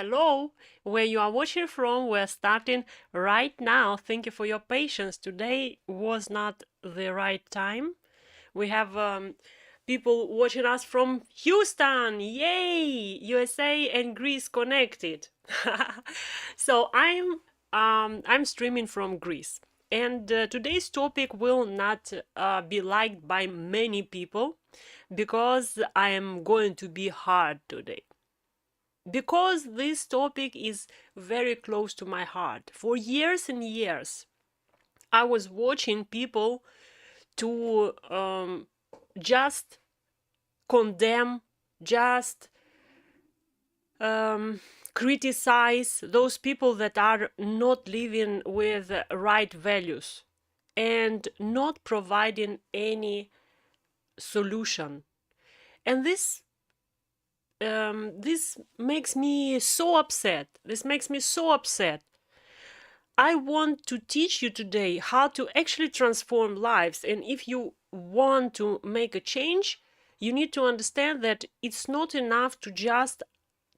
Hello, where you are watching from, we're starting right now. Thank you for your patience. Today was not the right time. We have people watching us from Houston, yay, USA and Greece connected. So I'm streaming from Greece, and today's topic will not be liked by many people because I am going to be hard today because this topic is very close to my heart. For years and years, I was watching people to just condemn, just criticize those people that are not living with right values and not providing any solution. And this makes me so upset. This makes me so upset. I want to teach you today how to actually transform lives. And if you want to make a change, you need to understand that it's not enough to just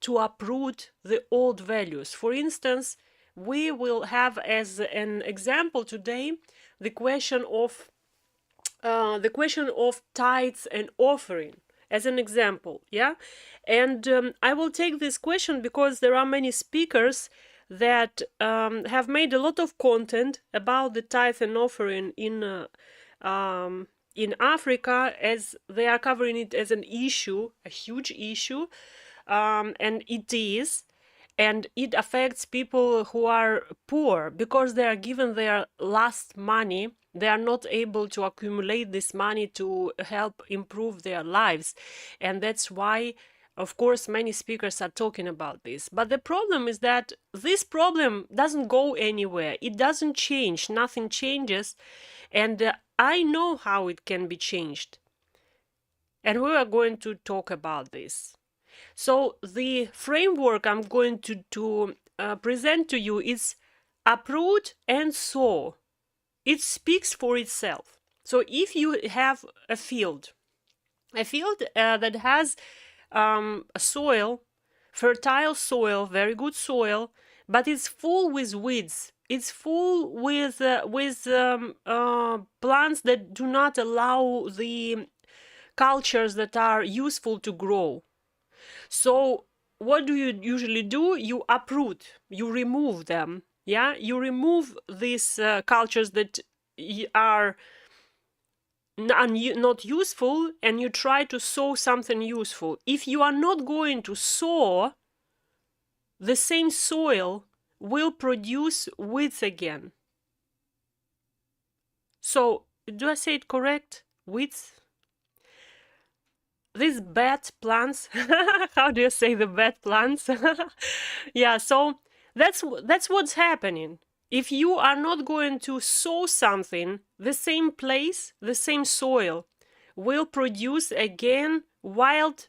to uproot the old values. For instance, we will have as an example today the question of tithes and offering as an example, yeah. And I will take this question because there are many speakers that have made a lot of content about the tithe and offering in Africa, as they are covering it as an issue, a huge issue, and it is. And it affects people who are poor because they are given their last money. They are not able to accumulate this money to help improve their lives. And that's why, of course, many speakers are talking about this. But the problem is that this problem doesn't go anywhere. It doesn't change. Nothing changes. And I know how it can be changed. And we are going to talk about this. So the framework I'm going to present to you is uproot and sow. It speaks for itself. So if you have a field that has a soil, fertile soil, very good soil, but it's full with weeds. It's full with plants that do not allow the cultures that are useful to grow. So what do you usually do? You uproot, you remove them. Yeah, you remove these cultures that are not useful, and you try to sow something useful. If you are not going to sow, the same soil will produce weeds again. So, do I say it correct? Weeds? These bad plants. How do you say the bad plants? Yeah, so that's what's happening. If you are not going to sow something, the same place, the same soil will produce again wild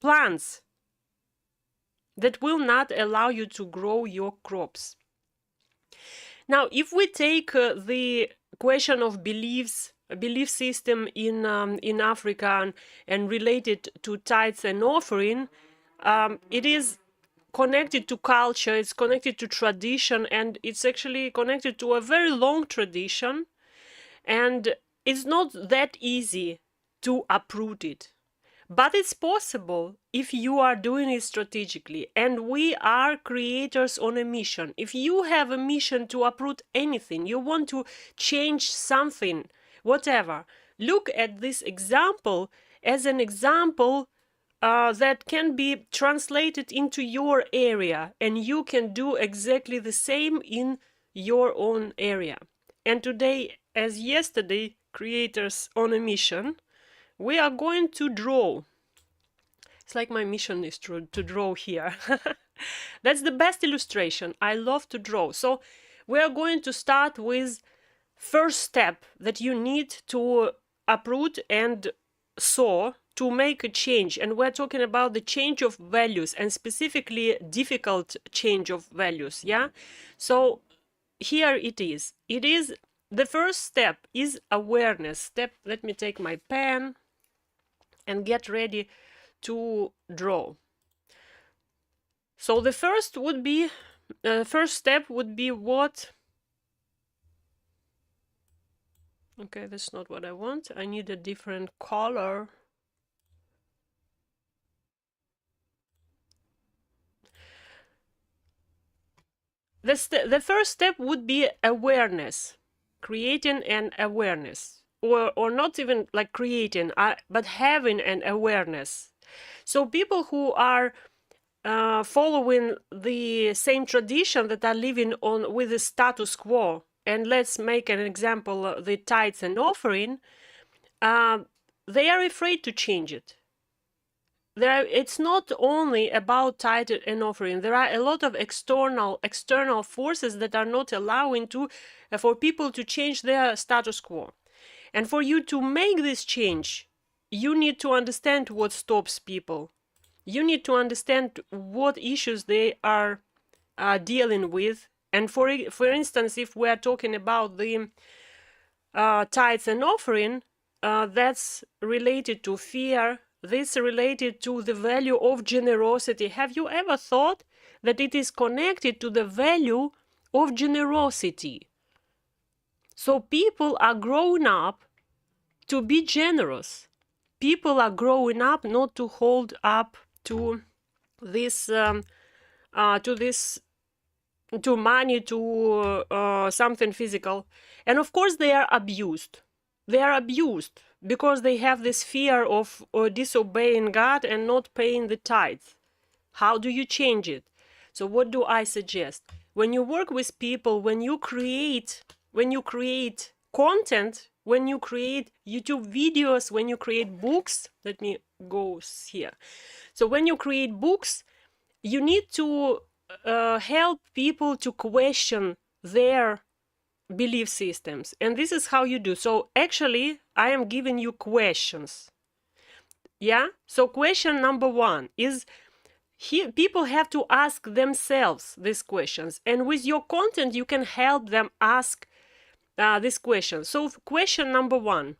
plants that will not allow you to grow your crops. Now, if we take the question of beliefs, a belief system in Africa and related to tithes and offering, it is connected to culture, it's connected to tradition, and it's actually connected to a very long tradition. And it's not that easy to uproot it. But it's possible if you are doing it strategically. And we are creators on a mission. If you have a mission to uproot anything, you want to change something, whatever, look at this example as an example that can be translated into your area, and you can do exactly the same in your own area. And today, as yesterday, creators on a mission, we are going to draw. It's like my mission is to draw here. That's the best illustration. I love to draw. So we are going to start with first step that you need to uproot and sow to make a change. And we're talking about the change of values, and specifically difficult change of values. Yeah. So here it is. It is the first step is awareness. Let me take my pen and get ready to draw. So the first would be, first step would be what? Okay, that's not what I want. I need a different color. The first step would be awareness, creating an awareness, or not even like creating, but having an awareness. So people who are following the same tradition, that are living on with the status quo, and let's make an example, the tithes and offering, they are afraid to change it. It's not only about tithe and offering. There are a lot of external forces that are not allowing for people to change their status quo. And for you to make this change, you need to understand what stops people. You need to understand what issues they are dealing with. And for instance, if we are talking about the tithes and offering, that's related to fear. This related to the value of generosity. Have you ever thought that it is connected to the value of generosity? So people are growing up to be generous. People are growing up not to hold up to this, to money, to something physical. And of course they are abused. They are abused because they have this fear of disobeying God and not paying the tithe. How do you change it? So what do I suggest? When you work with people, when you create content, when you create YouTube videos, when you create books, let me go here. So when you create books, you need to help people to question their belief systems. And this is how you do. So actually, I am giving you questions. Yeah? So question number one is, here, people have to ask themselves these questions. And with your content, you can help them ask these questions. So question number one,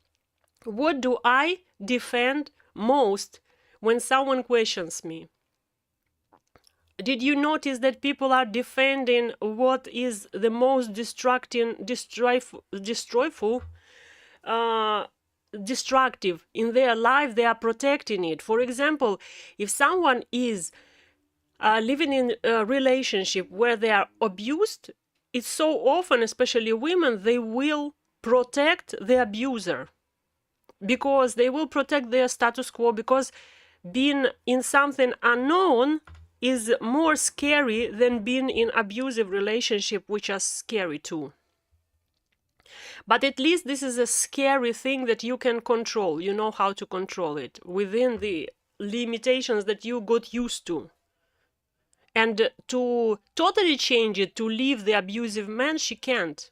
what do I defend most when someone questions me? Did you notice that people are defending what is the most destructive in their life? They are protecting it. For example, if someone is living in a relationship where they are abused, it's so often, especially women, they will protect the abuser, because they will protect their status quo, because being in something unknown is more scary than being in abusive relationship, which are scary too. But at least this is a scary thing that you can control. You know how to control it within the limitations that you got used to. And to totally change it, to leave the abusive man, she can't.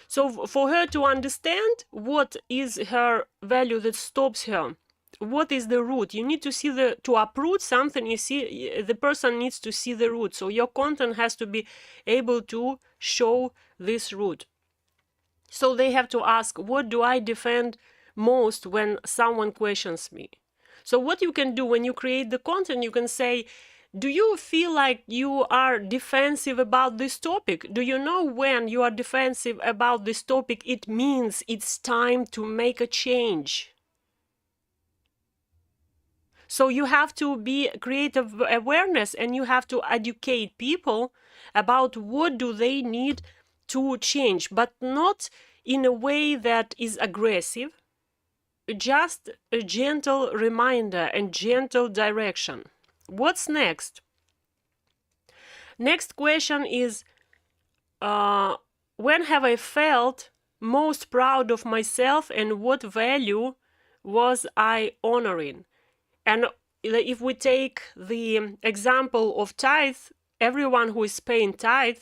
So for her to understand what is her value that stops her, what is the root, you need to see to uproot something, you see, the person needs to see the root. So your content has to be able to show this root. So they have to ask, what do I defend most when someone questions me? So what you can do when you create the content, you can say, do you feel like you are defensive about this topic? Do you know when you are defensive about this topic, it means it's time to make a change? So you have to create awareness, and you have to educate people about what do they need to change, but not in a way that is aggressive, just a gentle reminder and gentle direction. What's next? Next question is, when have I felt most proud of myself, and what value was I honoring? And if we take the example of tithe, everyone who is paying tithe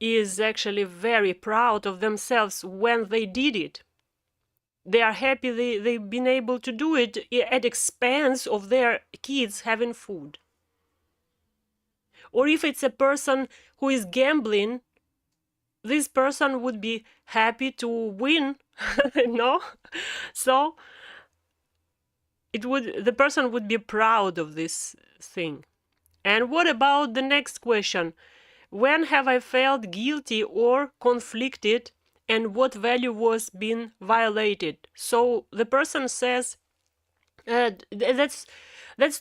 is actually very proud of themselves when they did it. They are happy they've been able to do it at expense of their kids having food. Or if it's a person who is gambling, this person would be happy to win, no? So the person would be proud of this thing. And what about the next question? When have I felt guilty or conflicted, and what value was being violated? So the person says, that's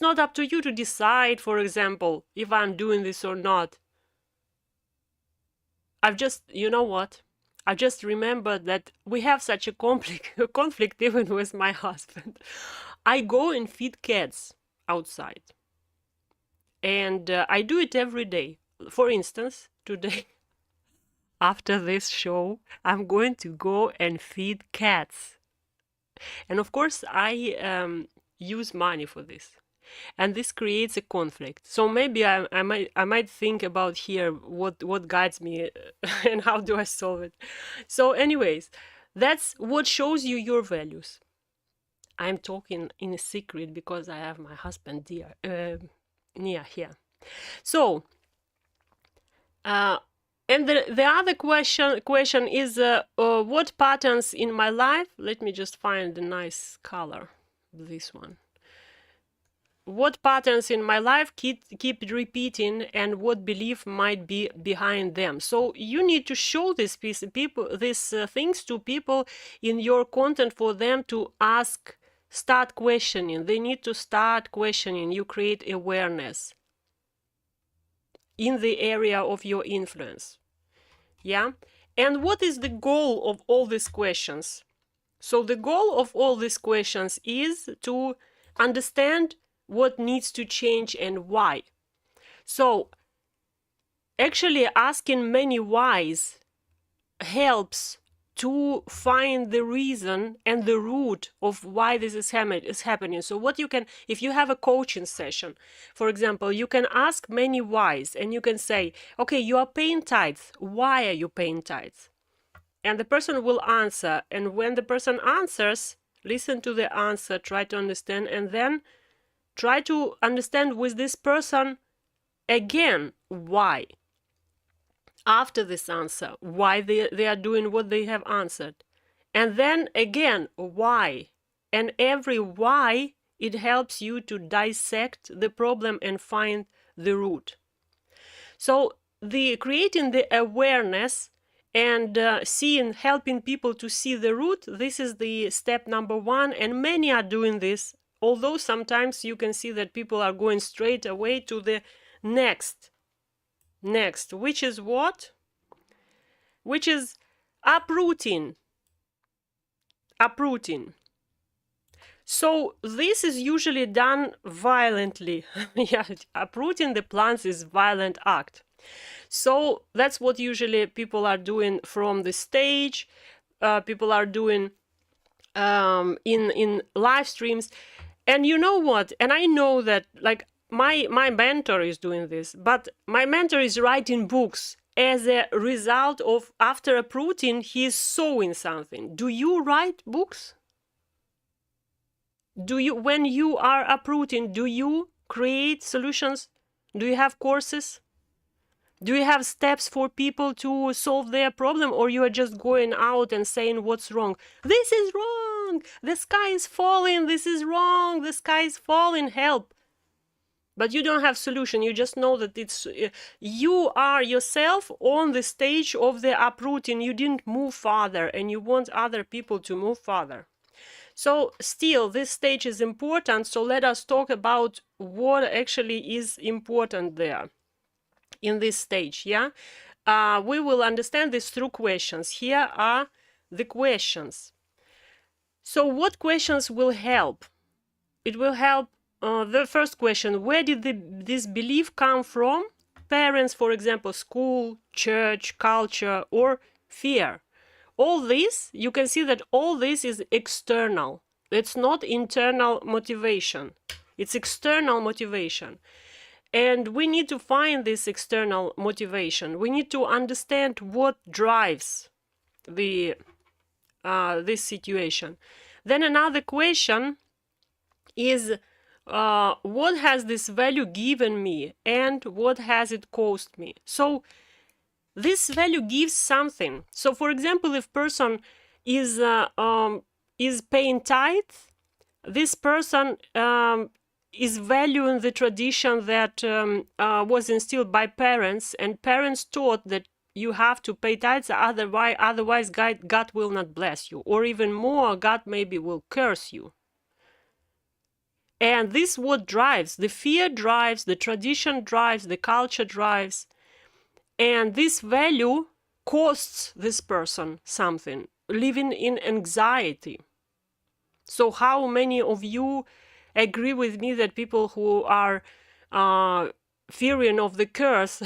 not up to you to decide, for example, if I'm doing this or not. You know what? I just remembered that we have such a conflict even with my husband. I go and feed cats outside. And I do it every day. For instance, today, after this show, I'm going to go and feed cats. And of course, I use money for this. And this creates a conflict. So maybe I might think about here what guides me and how do I solve it. So anyways, that's what shows you your values. I'm talking in a secret because I have my husband near here. So, and the other question is what patterns in my life? Let me just find a nice color. This one. What patterns in my life keep repeating, and what belief might be behind them? So you need to show these things to people in your content for them to start questioning. They need to start questioning. You create awareness in the area of your influence. Yeah? And what is the goal of all these questions? So the goal of all these questions is to understand what needs to change and why. So actually asking many whys helps to find the reason and the root of why this is happening. So what you can, if you have a coaching session, for example, you can ask many whys, and you can say, okay, you are paying tithes. Why are you paying tithes? And the person will answer. And when the person answers, listen to the answer, try to understand, and then try to understand with this person again why. After this answer, why they are doing what they have answered. And then again, why. And every why, it helps you to dissect the problem and find the root. So creating the awareness and helping people to see the root, this is the step number one, and many are doing this. Although sometimes you can see that people are going straight away to the next, which is what? Which is uprooting. So this is usually done violently. Yeah, uprooting the plants is violent act. So that's what usually people are doing from the stage. People are doing in live streams. And you know what? And I know that, like, my mentor is doing this, but my mentor is writing books as a result of, after uprooting, he is sowing something. Do you write books? When you are uprooting, do you create solutions? Do you have courses? Do you have steps for people to solve their problem, or you are just going out and saying what's wrong? This is wrong. The sky is falling. This is wrong. The sky is falling. Help. But you don't have solution. You just know that you are yourself on the stage of the uprooting. You didn't move farther, and you want other people to move farther. So still, this stage is important. So let us talk about what actually is important there in this stage. Yeah, we will understand this through questions. Here are the questions. So what questions will help? It will help. The first question: where did this belief come from? Parents, for example, school, church, culture, or fear. All this, you can see that all this is external. It's not internal motivation. It's external motivation. And we need to find this external motivation. We need to understand what drives this situation. Then another question is, what has this value given me, and what has it cost me? So this value gives something. So for example, if person is paying tithe, this person is valuing the tradition that was instilled by parents, and parents taught that you have to pay tithes, otherwise God will not bless you, or even more, God maybe will curse you. And this is what drives, the fear drives, the tradition drives, the culture drives, and this value costs this person something, living in anxiety. So how many of you agree with me that people who are fearing of the curse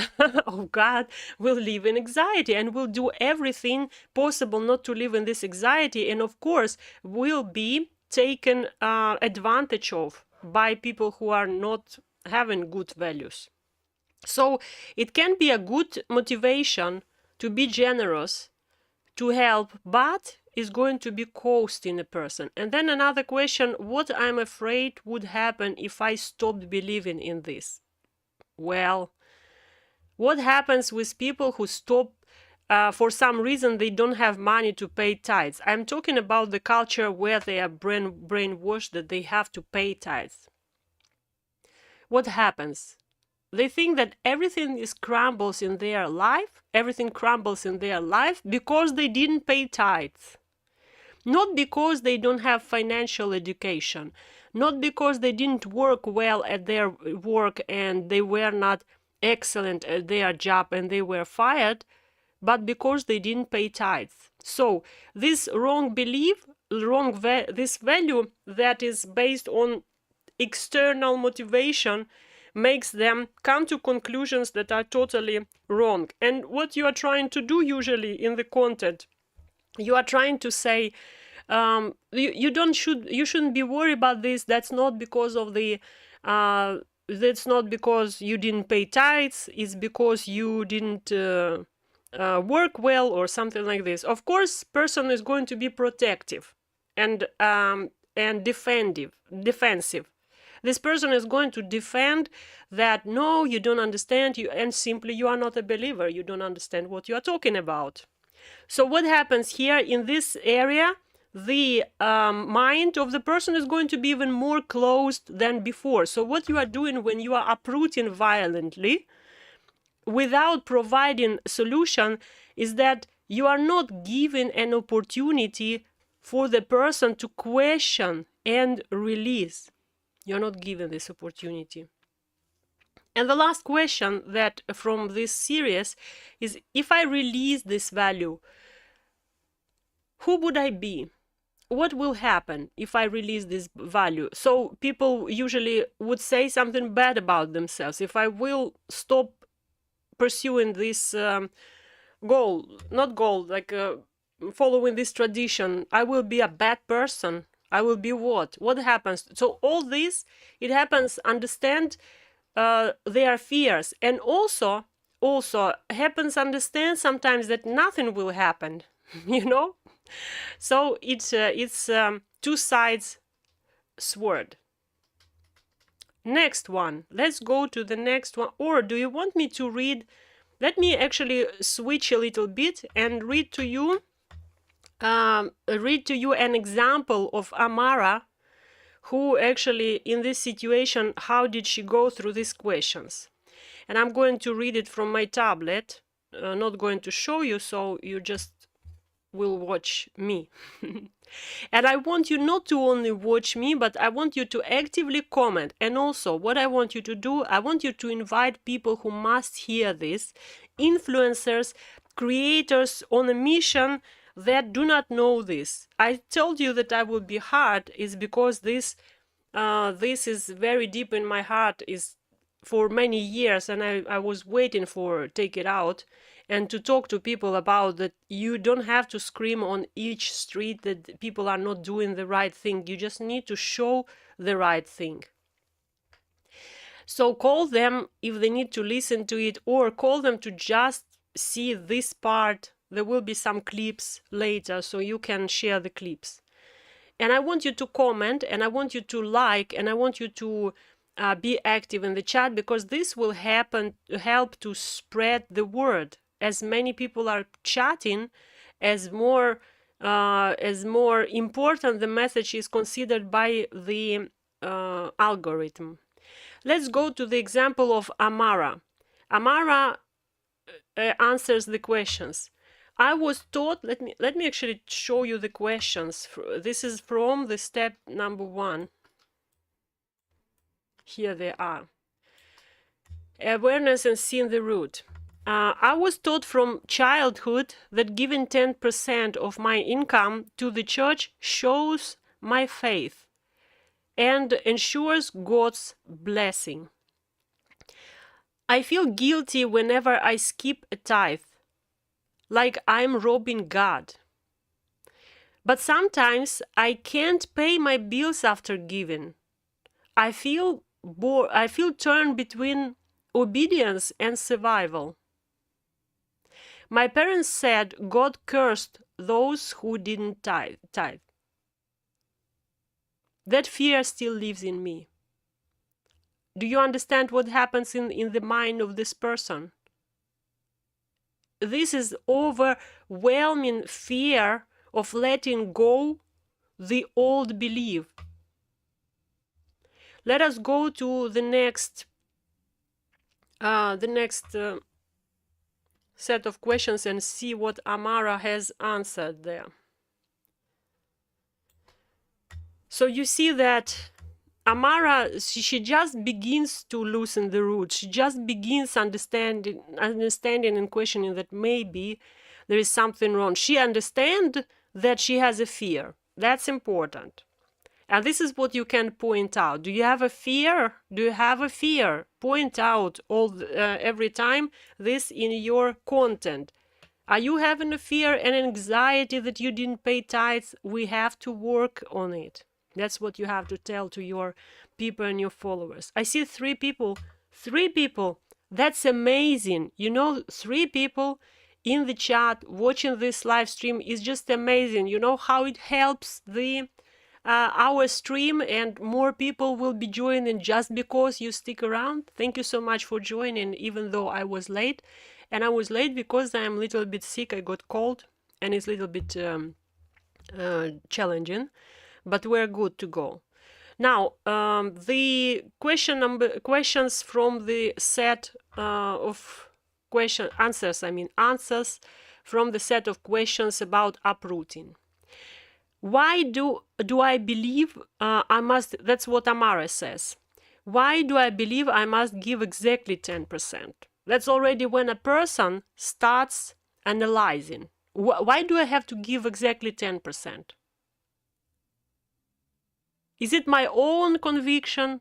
of God will live in anxiety and will do everything possible not to live in this anxiety, and of course will be taken advantage of by people who are not having good values. So it can be a good motivation to be generous, to help, but is going to be costing a person. And then another question, what I'm afraid would happen if I stopped believing in this? Well, what happens with people who stop for some reason they don't have money to pay tithes? I'm talking about the culture where they are brainwashed that they have to pay tithes. What happens? They think that everything crumbles in their life because they didn't pay tithes. Not because they don't have financial education, not because they didn't work well at their work and they were not excellent at their job and they were fired, but because they didn't pay tithes. So this wrong belief, this value that is based on external motivation makes them come to conclusions that are totally wrong. And what you are trying to do usually in the content, you are trying to say, you shouldn't be worried about this. That's not because of the that's not because you didn't pay tithes. It's because you didn't work well or something like this. Of course, person is going to be protective and defensive. This person is going to defend that, no, you don't understand, and simply you are not a believer. You don't understand what you are talking about. So what happens here in this area? The mind of the person is going to be even more closed than before. So what you are doing when you are uprooting violently without providing solution is that you are not giving an opportunity for the person to question and release. You're not given this opportunity. And the last question that from this series is, if I release this value, who would I be? What will happen if I release this value? So people usually would say something bad about themselves. If I will stop pursuing this following this tradition, I will be a bad person. I will be what? What happens? So all this, it happens, understand their fears, and also happens understand sometimes that nothing will happen, you know? So it's two sides sword. Next one. Let's go to the next one. Or do you want me to read? Let me actually switch a little bit and read to you an example of Amara, who actually in this situation, how did she go through these questions? And I'm going to read it from my tablet, not going to show you, so you just will watch me. And I want you not to only watch me, but I want you to actively comment. And also what I want you to do, I want you to invite people who must hear this, influencers, creators on a mission that do not know this. I told you that I would be hard is because this is very deep in my heart, is for many years, and I was waiting for take it out and to talk to people about that. You don't have to scream on each street that people are not doing the right thing. You just need to show the right thing. So call them if they need to listen to it, or call them to just see this part. There will be some clips later, so you can share the clips. And I want you to comment, and I want you to like, and I want you to be active in the chat, because this will help to spread the word. As many people are chatting, as more as more important the message is considered by the algorithm. Let's go to the example of Amara. Amara answers the questions. I was taught, let me actually show you the questions. This is from the step number 1. Here they are. Awareness and seeing the root. I was taught from childhood that giving 10% of my income to the church shows my faith and ensures God's blessing. I feel guilty whenever I skip a tithe, like I'm robbing God. But sometimes I can't pay my bills after giving. I feel torn between obedience and survival. My parents said God cursed those who didn't tithe. That fear still lives in me. Do you understand what happens in the mind of this person? This is overwhelming fear of letting go the old belief. Let us go to the next set of questions and see what Amara has answered there. So you see that Amara, she just begins to loosen the root. She just begins understanding and questioning that maybe there is something wrong. She understands that she has a fear. That's important. And this is what you can point out. Do you have a fear? Do you have a fear? Point out every time this in your content. Are you having a fear and anxiety that you didn't pay tithes? We have to work on it. That's what you have to tell to your people and your followers. I see 3 people. 3 people. That's amazing. You know, 3 people in the chat watching this live stream is just amazing. You know how it helps our stream, and more people will be joining just because you stick around. Thank you so much for joining, even though I was late. And I was late because I'm a little bit sick. I got cold and it's a little bit challenging, but we're good to go. Now, the questions from the set of answers from the set of questions about uprooting. Why do I believe I must, that's what Amara says. Why do I believe I must give exactly 10%? That's already when a person starts analyzing. Why do I have to give exactly 10%? Is it my own conviction?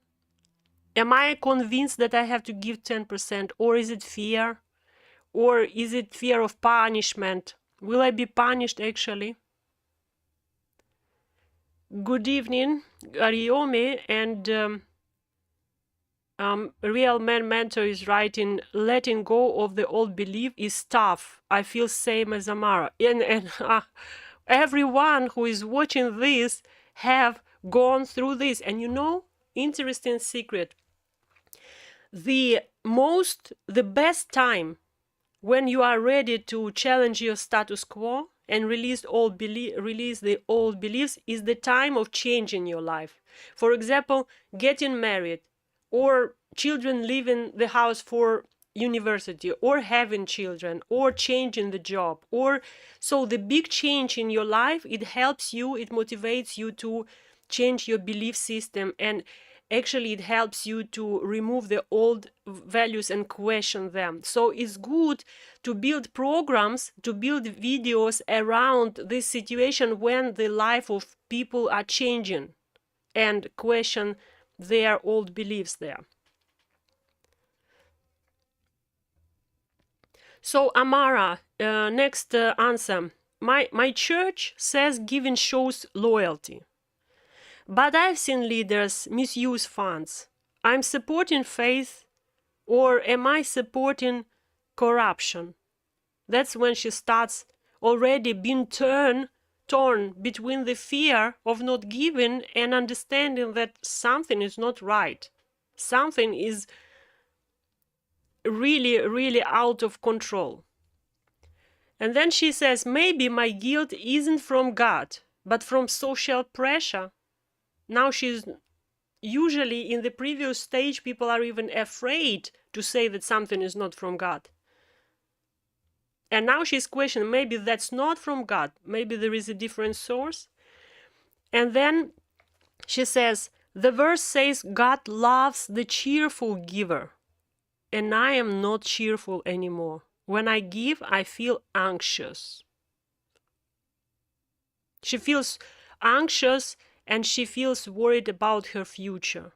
Am I convinced that I have to give 10%? Or is it fear? Or is it fear of punishment? Will I be punished actually? Good evening, Ariomi, and Real Man Mentor is writing, letting go of the old belief is tough. I feel same as Amara. And everyone who is watching this have gone through this. And you know, interesting secret. The best time when you are ready to challenge your status quo and release the old beliefs is the time of change in your life. For example, getting married, or children leaving the house for university, or having children, or changing the job, or so the big change in your life, it helps you, it motivates you to change your belief system, and actually it helps you to remove the old values and question them. So it's good to build programs, to build videos around this situation when the life of people are changing, and question their old beliefs there. So Amara, next answer. My church says giving shows loyalty. But I've seen leaders misuse funds. I'm supporting faith, or am I supporting corruption? That's when she starts already being torn between the fear of not giving and understanding that something is not right. Something is really, really out of control. And then she says, maybe my guilt isn't from God, but from social pressure. Now she's usually in the previous stage, people are even afraid to say that something is not from God. And now she's questioning, maybe that's not from God. Maybe there is a different source. And then she says, the verse says, God loves the cheerful giver. And I am not cheerful anymore. When I give, I feel anxious. She feels anxious and she feels worried about her future.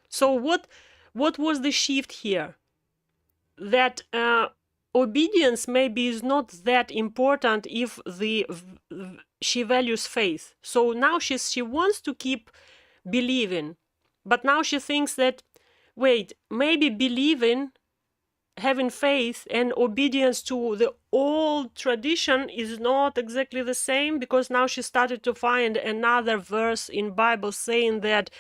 So what was the shift here? That obedience maybe is not that important if she values faith. So now she wants to keep believing, but now she thinks that, wait, maybe believing, having faith and obedience to the old tradition is not exactly the same, because now she started to find another verse in Bible saying that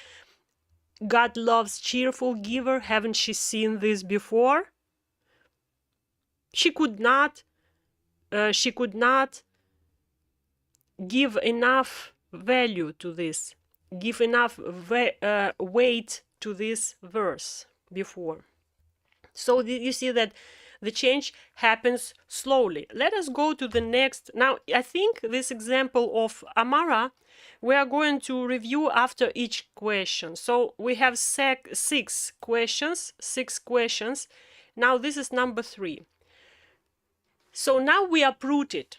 God loves cheerful giver. Haven't she seen this before? She could not give enough value to this, give enough weight to this verse before. So you see that the change happens slowly. Let us go to the next. Now, I think this example of Amara, we are going to review after each question. So we have six questions. Now this is number 3. So now we uproot it.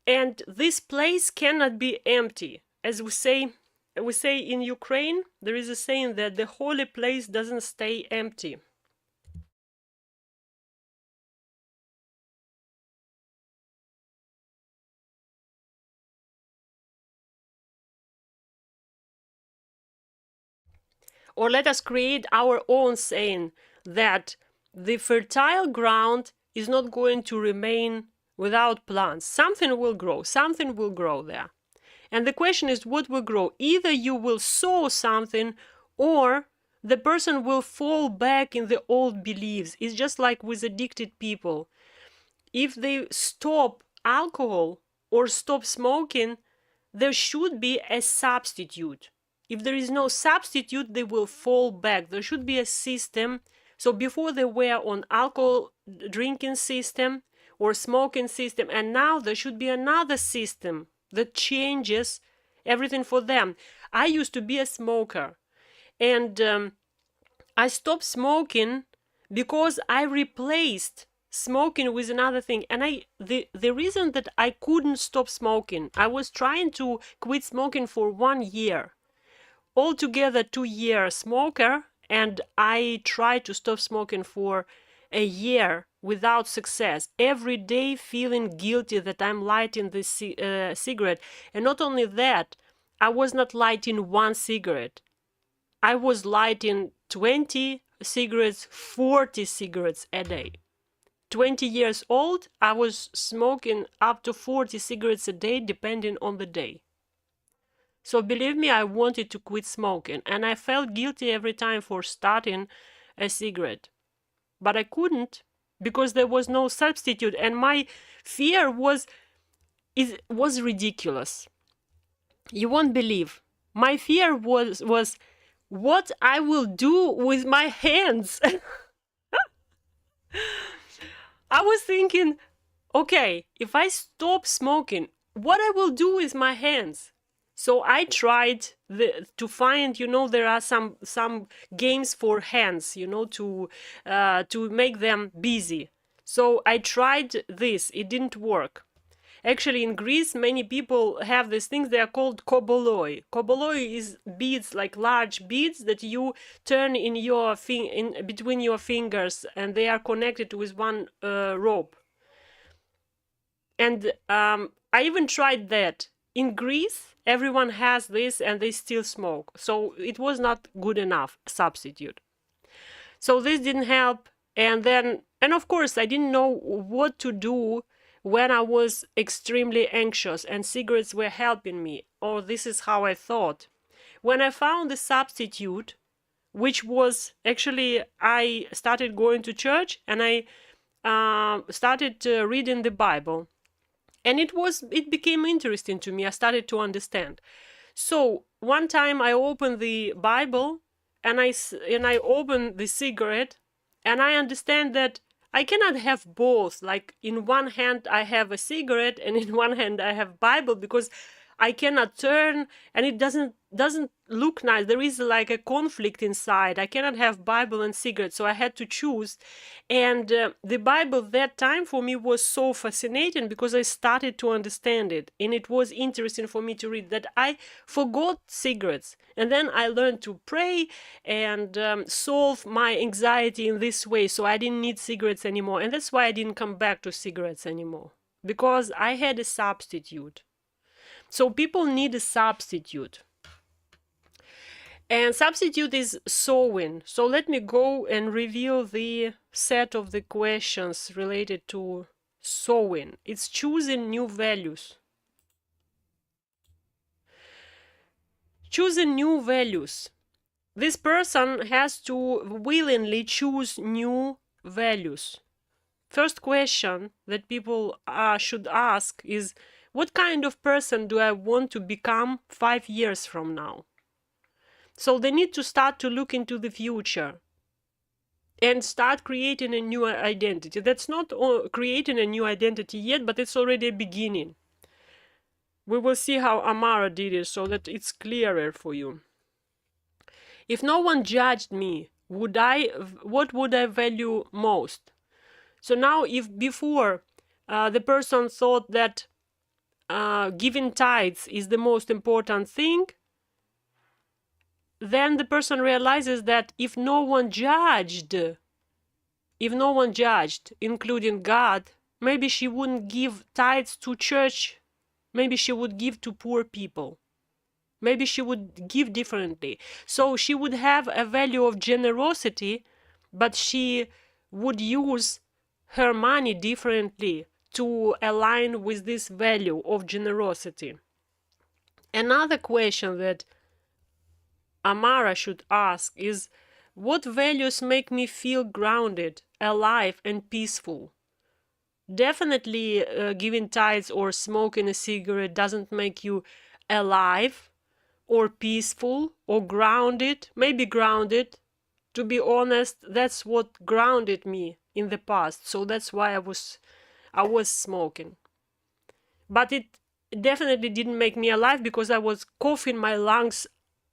And this place cannot be empty. As we say in Ukraine, there is a saying that the holy place doesn't stay empty. Or let us create our own saying that the fertile ground is not going to remain without plants. Something will grow there. And the question is, what will grow? Either you will sow something, or the person will fall back in the old beliefs. It's just like with addicted people. If they stop alcohol or stop smoking, there should be a substitute. If there is no substitute, they will fall back. There should be a system. So before they were on alcohol drinking system or smoking system, and now there should be another system that changes everything for them. I used to be a smoker, and I stopped smoking because I replaced smoking with another thing. And the reason that I couldn't stop smoking, I was trying to quit smoking for 1 year. Altogether 2 year smoker, and I tried to stop smoking for a year without success. Every day feeling guilty that I'm lighting this cigarette. And not only that, I was not lighting 1 cigarette. I was lighting 20 cigarettes, 40 cigarettes a day. 20 years old, I was smoking up to 40 cigarettes a day, depending on the day. So believe me, I wanted to quit smoking, and I felt guilty every time for starting a cigarette. But I couldn't, because there was no substitute, and my fear was ridiculous. You won't believe. My fear was what I will do with my hands. I was thinking, okay, if I stop smoking, what I will do with my hands? So I tried to find, there are some games for hands, to make them busy. So I tried this. It didn't work. Actually, in Greece, many people have these things. They are called koboloi. Koboloi is beads, like large beads that you turn in between your fingers, and they are connected with one rope. And I even tried that. In Greece, everyone has this, and they still smoke. So it was not good enough substitute. So this didn't help. And of course, I didn't know what to do when I was extremely anxious, and cigarettes were helping me. Or this is how I thought. When I found the substitute, which was actually, I started going to church, and started reading the Bible, and it became interesting to me. I started to understand. So one time I opened the Bible, and I opened the cigarette, and I understand that I cannot have both. Like in one hand I have a cigarette, and in one hand I have Bible, because I cannot turn, and it doesn't look nice. There is like a conflict inside. I cannot have Bible and cigarette, so I had to choose. And the Bible that time for me was so fascinating, because I started to understand it, and it was interesting for me to read, that I forgot cigarettes, and then I learned to pray and solve my anxiety in this way, so I didn't need cigarettes anymore. And that's why I didn't come back to cigarettes anymore, because I had a substitute. So people need a substitute. And substitute is sowing. So let me go and reveal the set of the questions related to sowing. It's choosing new values. Choosing new values. This person has to willingly choose new values. First question that people should ask is, what kind of person do I want to become 5 years from now? So they need to start to look into the future and start creating a new identity. That's not creating a new identity yet, but it's already a beginning. We will see how Amara did it, so that it's clearer for you. If no one judged me, what would I value most? So now, if before the person thought that giving tithes is the most important thing, then the person realizes that if no one judged, including God, maybe she wouldn't give tithes to church. Maybe she would give to poor people. Maybe she would give differently. So she would have a value of generosity, but she would use her money differently to align with this value of generosity. Another question that Amara should ask is, what values make me feel grounded, alive, and peaceful? Definitely giving tithes or smoking a cigarette doesn't make you alive or peaceful or grounded. Maybe grounded. To be honest, that's what grounded me in the past. So that's why I was smoking. But it definitely didn't make me alive, because I was coughing my lungs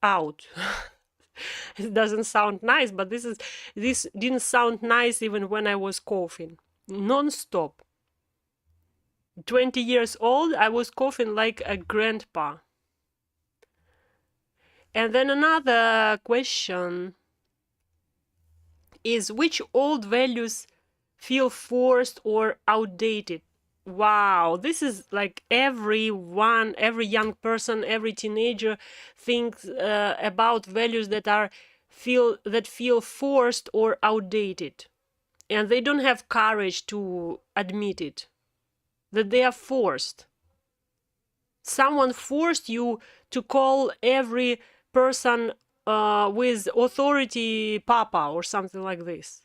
out. It doesn't sound nice, but this didn't sound nice even when I was coughing non-stop. 20 years old, I was coughing like a grandpa. And then another question is, which old values feel forced or outdated? Wow, this is like every young person, every teenager thinks about values that feel forced or outdated, and they don't have courage to admit it, that they are forced. Someone forced you to call every person with authority Papa or something like this.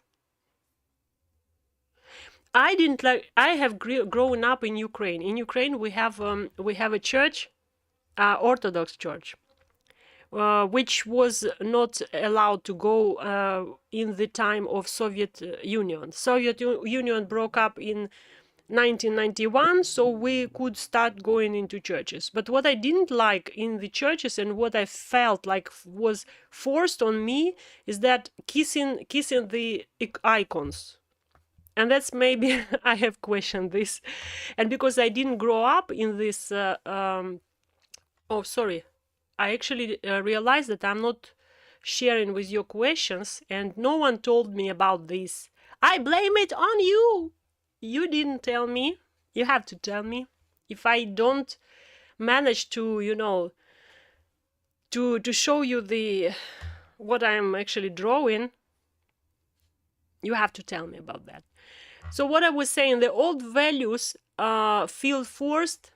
I have grown up in Ukraine. In Ukraine, we have a church, Orthodox church, which was not allowed to go in the time of Soviet Union. Soviet Union broke up in 1991, so we could start going into churches. But what I didn't like in the churches, and what I felt like was forced on me, is that kissing the icons. And that's maybe I have questioned this. And because I didn't grow up in this oh, sorry, I actually realized that I'm not sharing with your questions, and no one told me about this. I blame it on you. You didn't tell me. You have to tell me. If I don't manage to, to show you what I'm actually drawing, you have to tell me about that. So what I was saying, the old values feel forced.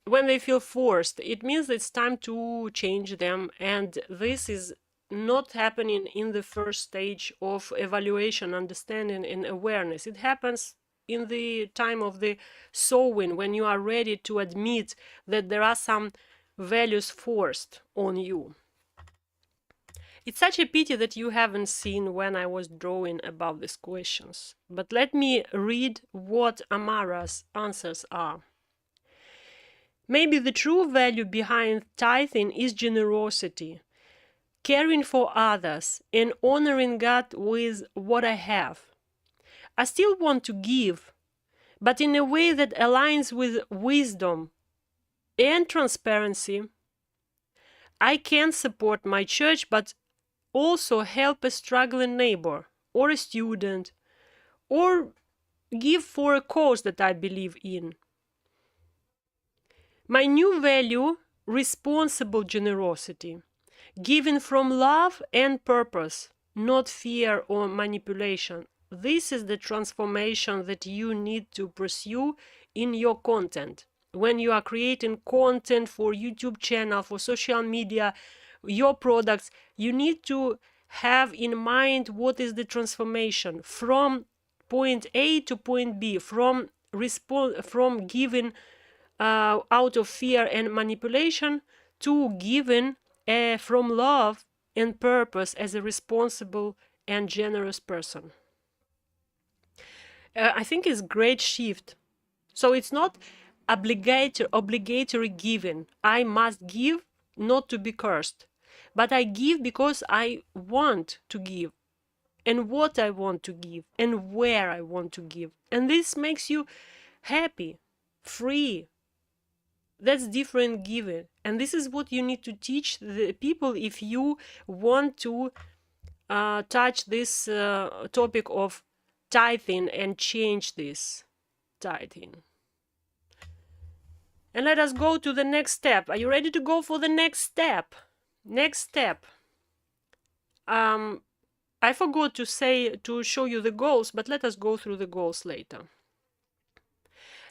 When they feel forced, it means it's time to change them, and this is not happening in the first stage of evaluation, understanding, and awareness. It happens in the time of the sowing, when you are ready to admit that there are some values forced on you. It's such a pity that you haven't seen when I was drawing above these questions. But let me read what Amara's answers are. Maybe the true value behind tithing is generosity, caring for others, and honoring God with what I have. I still want to give, but in a way that aligns with wisdom and transparency. I can support my church, but also help a struggling neighbor or a student, or give for a cause that I believe in. My new value, responsible generosity, giving from love and purpose, not fear or manipulation. This is the transformation that you need to pursue in your content. When you are creating content for YouTube channel, for social media, your products, you need to have in mind what is the transformation from point A to point B, from giving out of fear and manipulation to giving from love and purpose as a responsible and generous person. I think it's a great shift. So it's not obligatory giving. I must give not to be cursed, but I give because I want to give, and what I want to give, and where I want to give. And this makes you happy, free. That's different giving. And this is what you need to teach the people if you want to touch this topic of tithing and change this tithing. And let us go to the next step. Are you ready to go for the next step? Next step. I forgot to show you the goals, but let us go through the goals later.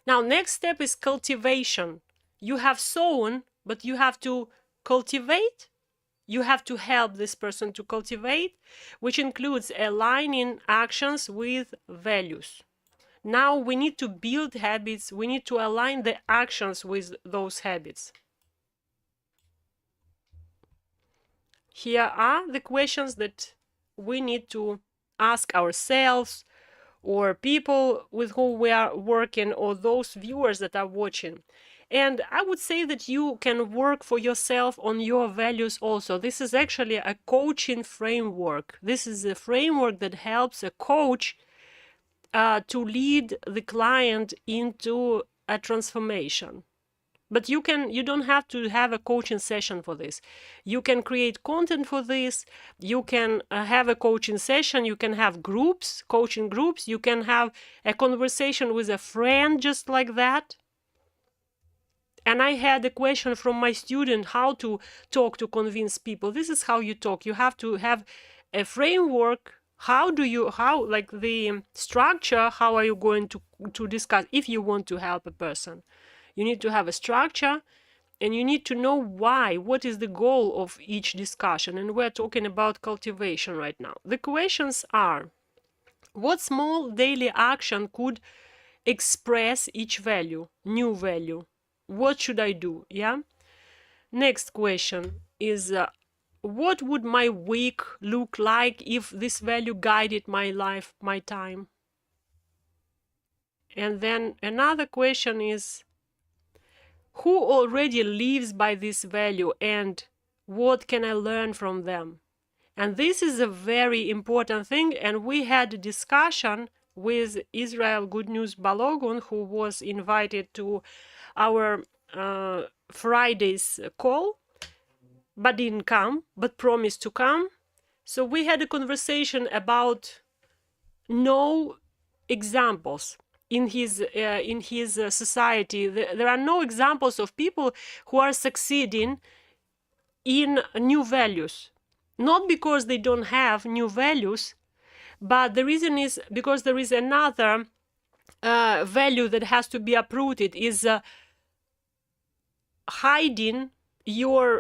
Now, next step is cultivation. You have sown, but you have to cultivate. You have to help this person to cultivate, which includes aligning actions with values. Now we need to build habits. We need to align the actions with those habits. Here are the questions that we need to ask ourselves, or people with whom we are working, or those viewers that are watching. And I would say that you can work for yourself on your values also. This is actually a coaching framework. This is a framework that helps a coach to lead the client into a transformation. But you don't have to have a coaching session for this. You can create content for this. You can have a coaching session. You can have groups, coaching groups. You can have a conversation with a friend just like that. And I had a question from my student, how to talk to convince people. This is how you talk. You have to have a framework. How like the structure, how are you going to discuss if you want to help a person? You need to have a structure, and you need to know why, what is the goal of each discussion. And we're talking about cultivation right now. The questions are, what small daily action could express each value, new value? What should I do? Yeah. Next question is, what would my week look like if this value guided my life, my time? And then another question is, who already lives by this value, and what can I learn from them? And this is a very important thing. And we had a discussion with Israel Good News Balogun, who was invited to our Friday's call, but didn't come, but promised to come. So we had a conversation about no examples in his society. There are no examples of people who are succeeding in new values. Not because they don't have new values, but the reason is because there is another value that has to be uprooted, is hiding,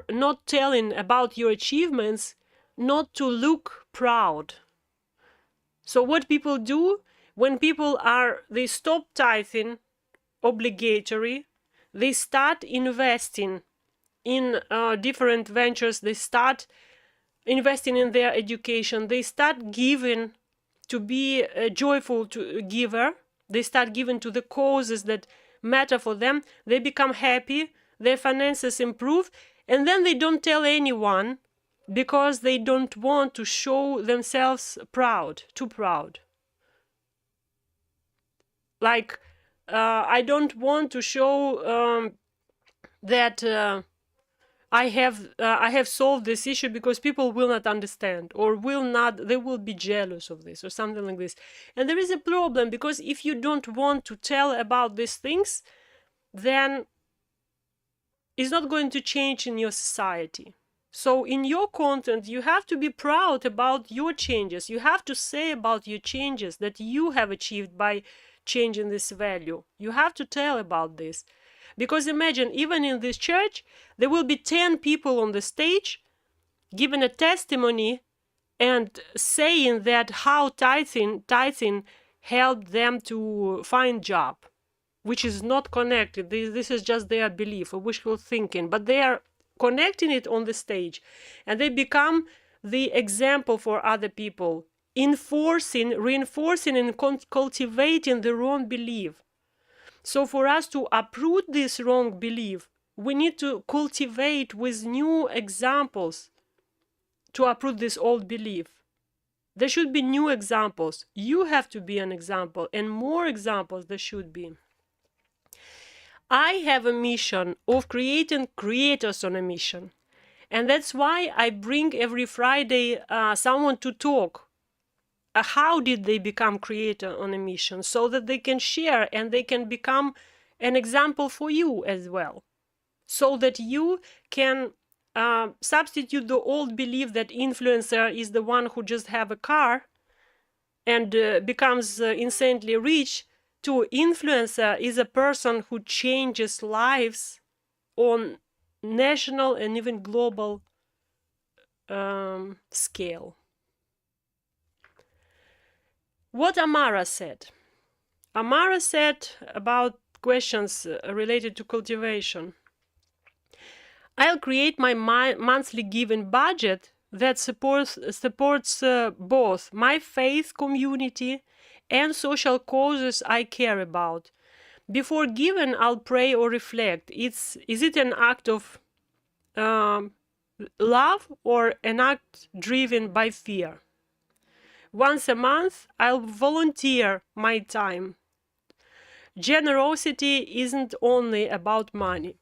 not telling about your achievements, not to look proud. So what people do when they stop tithing obligatory, they start investing in different ventures, they start investing in their education, they start giving to be a joyful giver, they start giving to the causes that matter for them, they become happy, their finances improve, and then they don't tell anyone because they don't want to show themselves too proud. Like, I don't want to show that I have solved this issue because people will not understand, or they will be jealous of this or something like this. And there is a problem, because if you don't want to tell about these things, then it's not going to change in your society. So in your content, you have to be proud about your changes. You have to say about your changes that you have achieved by changing this value. You have to tell about this. Because imagine, even in this church, there will be 10 people on the stage giving a testimony and saying that how tithing helped them to find job, which is not connected. This is just their belief or wishful thinking, but they are connecting it on the stage, and they become the example for other people, reinforcing and cultivating the wrong belief. So for us to uproot this wrong belief, we need to cultivate with new examples to uproot this old belief. There should be new examples. You have to be an example, and more examples there should be. I have a mission of creating creators on a mission. And that's why I bring every Friday someone to talk. How did they become creator on a mission, so that they can share and they can become an example for you as well. So that you can substitute the old belief that influencer is the one who just have a car and becomes insanely rich, to influencer is a person who changes lives on national and even global scale. What Amara said. Amara said about questions related to cultivation. I'll create my monthly giving budget that supports both my faith community and social causes I care about. Before giving, I'll pray or reflect. Is it an act of love or an act driven by fear? Once a month, I'll volunteer my time. Generosity isn't only about money.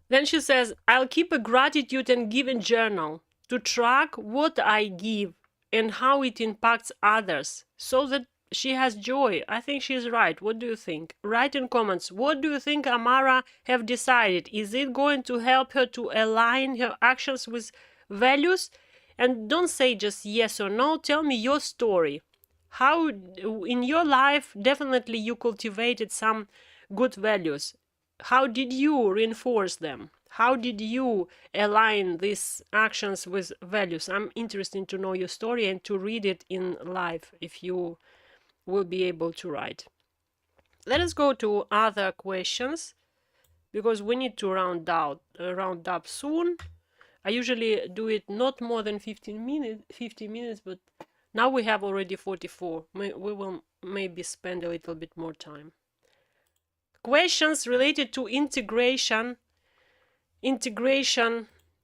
Then she says, I'll keep a gratitude and giving journal to track what I give and how it impacts others, so that she has joy. I think she's right. What do you think? Write in comments. What do you think Amara have decided? Is it going to help her to align her actions with values? And don't say just yes or no. Tell me your story. How in your life definitely you cultivated some good values. How did you reinforce them? How did you align these actions with values? I'm interested to know your story and to read it in live if you will be able to write. Let us go to other questions, because we need to round up soon. I usually do it not more than 50 minutes, but now we have already 44. We will maybe spend a little bit more time. Questions related to integration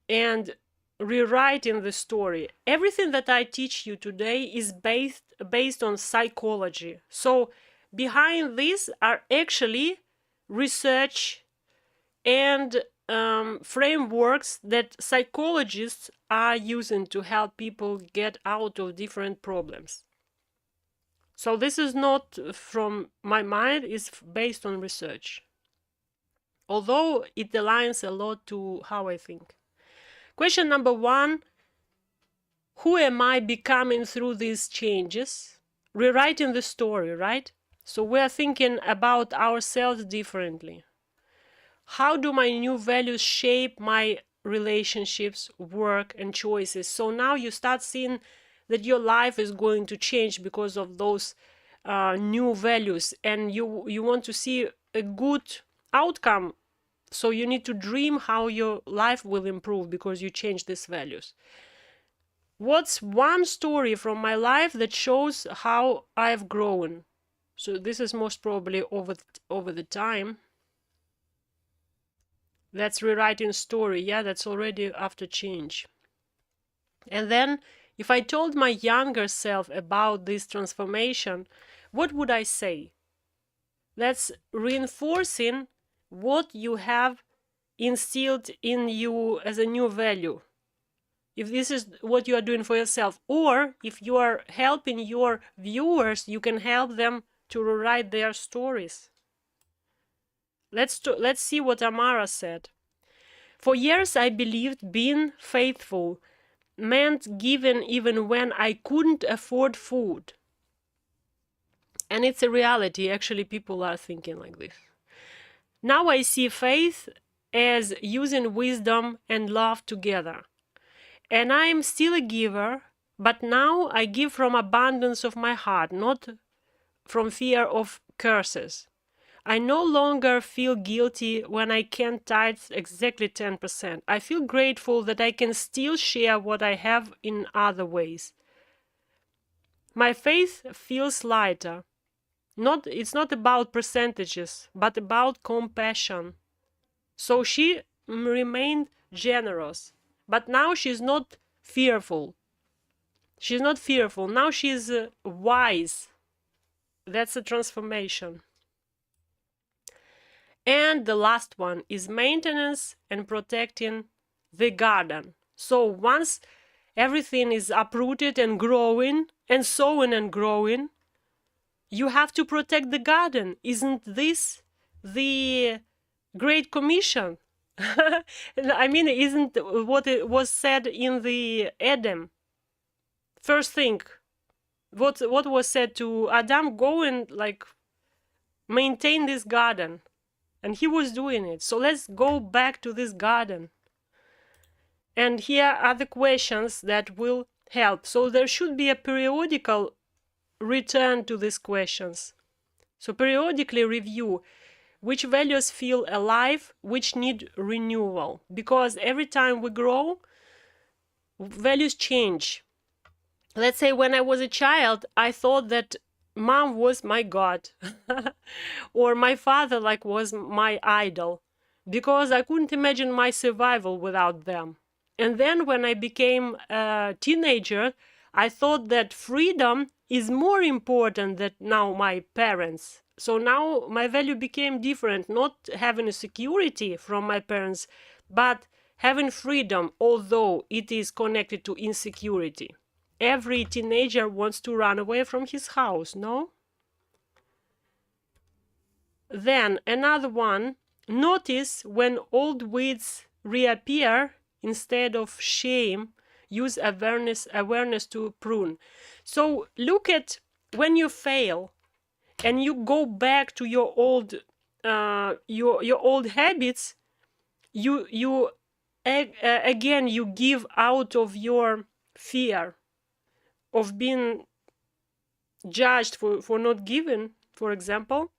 and rewriting the story. Everything that I teach you today is based on psychology. So behind this are actually research and frameworks that psychologists are using to help people get out of different problems. So this is not from my mind, it's based on research, although it aligns a lot to how I think. Question number 1, who am I becoming through these changes? Rewriting the story, right? So we are thinking about ourselves differently. How do my new values shape my relationships, work, and choices? So now you start seeing that your life is going to change because of those new values, and you want to see a good outcome. So you need to dream how your life will improve because you change these values. What's one story from my life that shows how I've grown? So this is most probably over the time. That's rewriting story. Yeah, that's already after change. And then if I told my younger self about this transformation, what would I say? That's reinforcing what you have instilled in you as a new value. If this is what you are doing for yourself, or if you are helping your viewers, you can help them to rewrite their stories. Let's see what Amara said. For years I believed being faithful meant giving even when I couldn't afford food. And it's a reality. Actually, people are thinking like this. Now I see faith as using wisdom and love together. And I am still a giver, but now I give from abundance of my heart, not from fear of curses. I no longer feel guilty when I can't tithe exactly 10%. I feel grateful that I can still share what I have in other ways. My faith feels lighter. It's not about percentages, but about compassion. So she remained generous, but now she's not fearful. She's not fearful. Now she's wise. That's a transformation. And the last one is maintenance and protecting the garden. So once everything is uprooted and growing and sowing and growing, you have to protect the garden. Isn't this the Great Commission? I mean, isn't what it was said in the Edom? First thing, what was said to Adam, go and like maintain this garden. And he was doing it. So let's go back to this garden. And here are the questions that will help. So there should be a periodical return to these questions. So periodically review which values feel alive, which need renewal. Because every time we grow, values change. Let's say when I was a child, I thought that mom was my god or my father like was my idol, because I couldn't imagine my survival without them. And then when I became a teenager, I thought that freedom is more important than now my parents. So now my value became different, not having a security from my parents, but having freedom, although it is connected to insecurity. Every teenager wants to run away from his house, no? Then another one, notice when old weeds reappear. Instead of shame, use awareness to prune. So look at when you fail and you go back to your old habits, you again you give out of your fear of being judged for not giving, for example.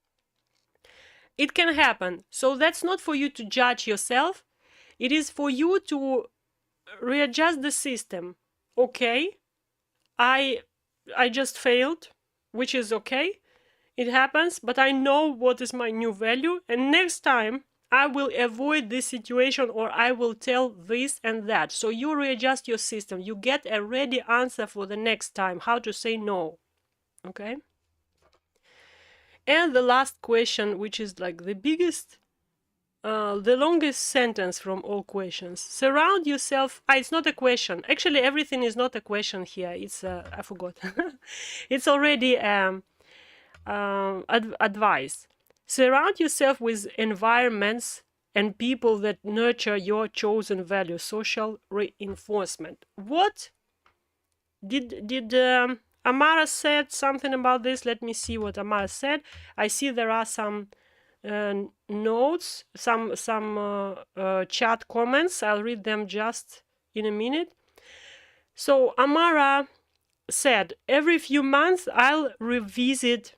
It can happen. So that's not for you to judge yourself. It is for you to readjust the system. Okay, I just failed, which is okay. It happens, but I know what is my new value, and next time I will avoid this situation, or I will tell this and that. So you readjust your system. You get a ready answer for the next time, how to say no. Okay? And the last question, which is like the biggest, the longest sentence from all questions. Surround yourself. It's not a question. Actually, everything is not a question here. It's I forgot. It's already advice. Surround yourself with environments and people that nurture your chosen values. Social reinforcement. What did Amara said something about this? Let me see what Amara said. I see there are some notes, some chat comments. I'll read them just in a minute. So Amara said, every few months I'll revisit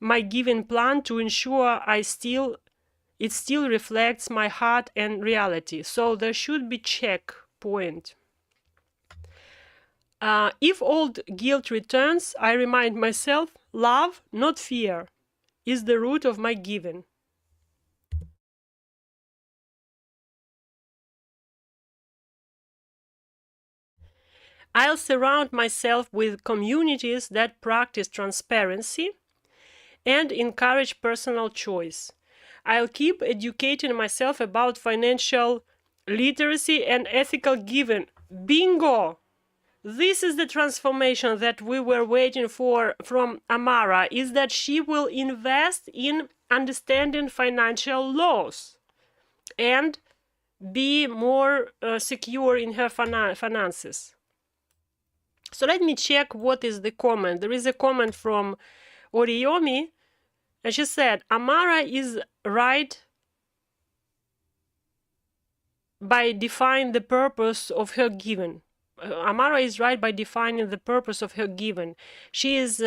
my giving plan to ensure it still reflects my heart and reality. So there should be checkpoint. If old guilt returns, I remind myself, love, not fear, is the root of my giving. I'll surround myself with communities that practice transparency and encourage personal choice. I'll keep educating myself about financial literacy and ethical giving. Bingo! This is the transformation that we were waiting for from Amara, is that she will invest in understanding financial laws and be more secure in her finances. So let me check what is the comment. There is a comment from Oriyomi, and she said, Amara is right by defining the purpose of her giving. Amara is right by defining the purpose of her giving. She is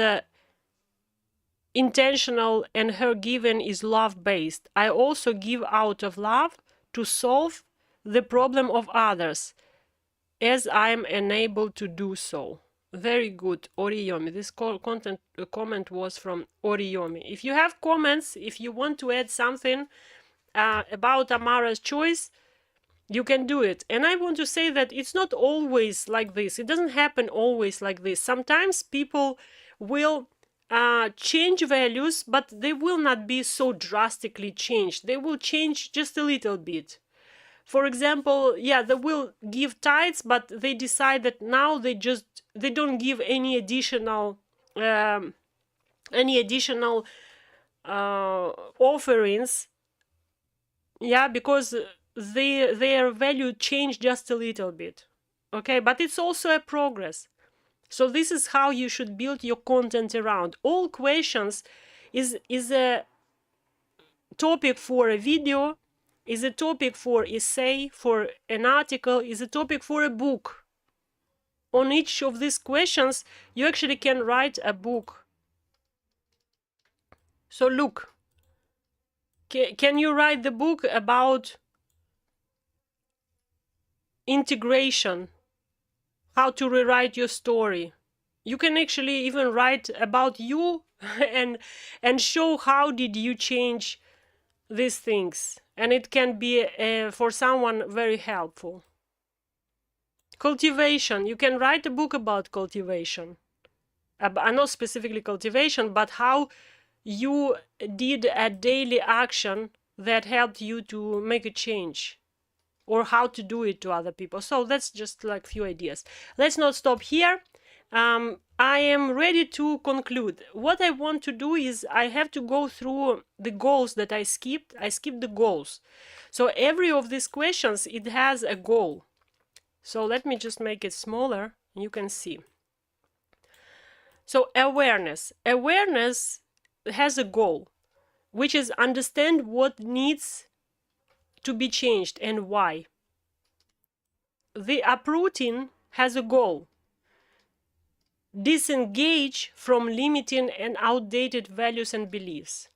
intentional and her giving is love-based. I also give out of love to solve the problem of others as I am enabled to do so. Very good, Oriyomi. This comment was from Oriyomi. If you have comments, if you want to add something about Amara's choice, you can do it. And I want to say that it's not always like this. It doesn't happen always like this. Sometimes people will change values, but they will not be so drastically changed. They will change just a little bit. For example, yeah, they will give tithes, but they decide that now they don't give any additional offerings. Yeah, because their value changed just a little bit. Okay, but it's also a progress. So this is how you should build your content around. All questions is a topic for a video, is a topic for essay, for an article, is a topic for a book. On each of these questions, you actually can write a book. So look, can you write the book about integration? How to rewrite your story? You can actually even write about you and show how did you change these things, and it can be for someone very helpful. Cultivation, you can write a book about cultivation, not specifically cultivation, but how you did a daily action that helped you to make a change, or how to do it to other people. So that's just like few ideas. Let's not stop here. I am ready to conclude. What I want to do is I have to go through the goals that I skipped. I skipped the goals. So every of these questions, it has a goal. So let me just make it smaller. You can see. So awareness. Awareness has a goal, which is understand what needs to be changed and why. The uprooting has a goal. Disengage from limiting and outdated values and beliefs.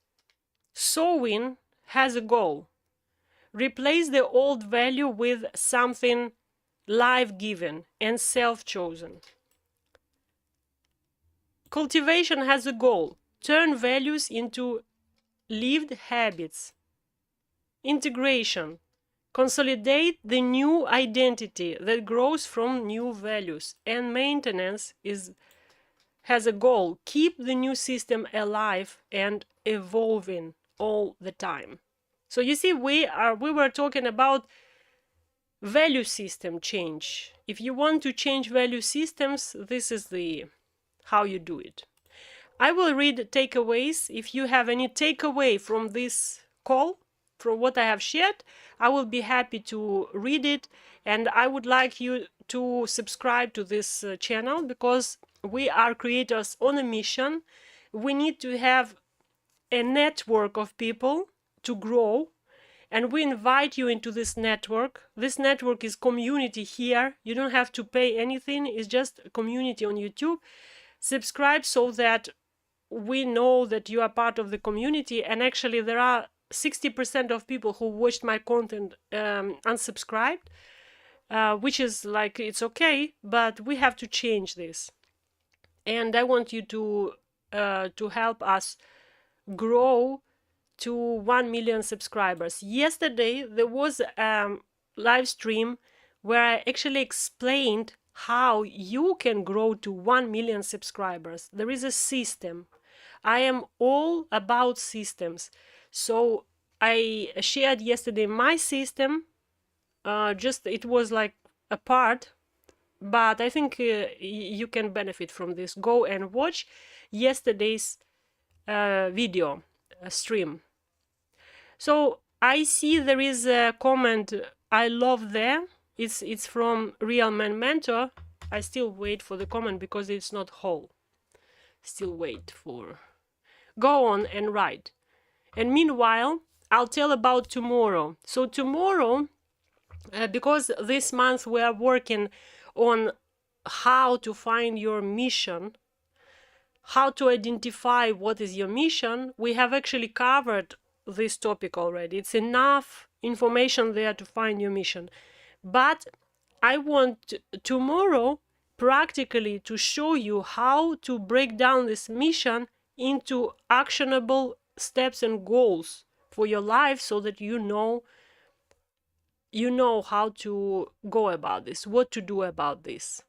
Sowing has a goal. Replace the old value with something life-giving and self-chosen. Cultivation has a goal. Turn values into lived habits. Integration. Consolidate the new identity that grows from new values. And maintenance has a goal. Keep the new system alive and evolving all the time. So you see, we were talking about value system change. If you want to change value systems, this is how you do it. I will read takeaways. If you have any takeaway from this call, from what I have shared, I will be happy to read it, and I would like you to subscribe to this channel, because we are creators on a mission. We need to have a network of people to grow, and we invite you into this network. This network is community here. You don't have to pay anything. It's just a community on YouTube. Subscribe so that we know that you are part of the community. And actually there are 60% of people who watched my content unsubscribed, which is like, it's okay, but we have to change this. And I want you to help us grow to 1 million subscribers. Yesterday there was a live stream where I actually explained how you can grow to 1 million subscribers. There is a system. I am all about systems. So I shared yesterday my system. Just it was like a part, but I think you can benefit from this. Go and watch yesterday's video stream. So I see there is a comment I love there. It's from Real Man Mentor. I still wait for the comment because it's not whole. Still wait for. Go on and write. And meanwhile, I'll tell about tomorrow. So tomorrow, because this month we are working on how to find your mission, how to identify what is your mission, we have actually covered this topic already. It's enough information there to find your mission. But I want tomorrow practically to show you how to break down this mission into actionable steps and goals for your life, so that you know how to go about this, what to do about this.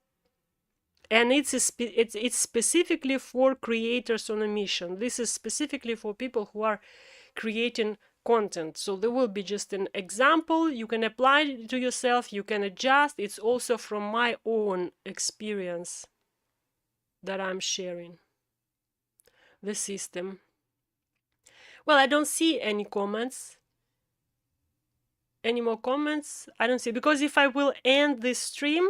And it's specifically for creators on a mission. This is specifically for people who are creating content. So there will be just an example. You can apply it to yourself. You can adjust. It's also from my own experience that I'm sharing the system. Well, I don't see any comments. Any more comments? I don't see, because if I will end this stream,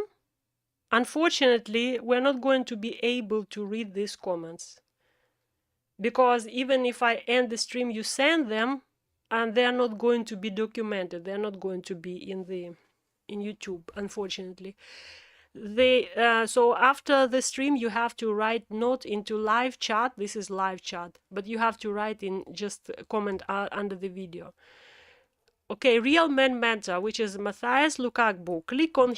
unfortunately, we're not going to be able to read these comments, because even if I end the stream, you send them, and they're not going to be documented. They're not going to be in YouTube, unfortunately. So after the stream, you have to write not into live chat. This is live chat, but you have to write in just a comment under the video. Okay, Real Man Mentor, which is Matthias Lukaku. Click on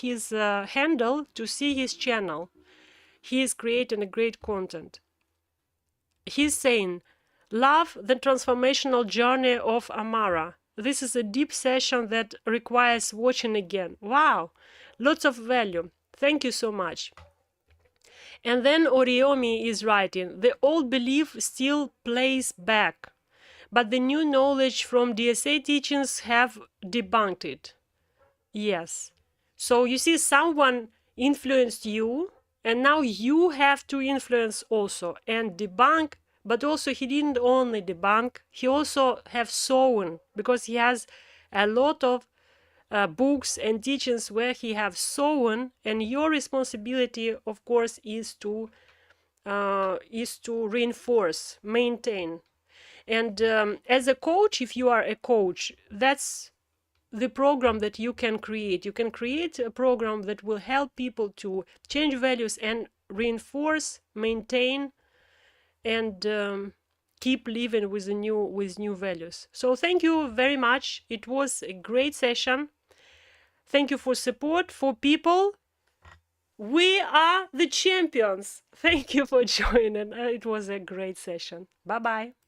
his handle to see his channel. He is creating a great content. He's saying, love the transformational journey of Amara. This is a deep session that requires watching again. Wow, lots of value. Thank you so much. And then Oriomi is writing, the old belief still plays back, but the new knowledge from DSA teachings have debunked it. Yes. So you see, someone influenced you, and now you have to influence also and debunk. But also he didn't only debunk, he also have sown, because he has a lot of books and teachings where he have sown, and your responsibility, of course, is to reinforce, maintain. And as a coach, if you are a coach, that's the program that you can create. You can create a program that will help people to change values and reinforce, maintain, and keep living with new values. So thank you very much. It was a great session. Thank you for support for people. We are the champions. Thank you for joining. It was a great session. Bye bye.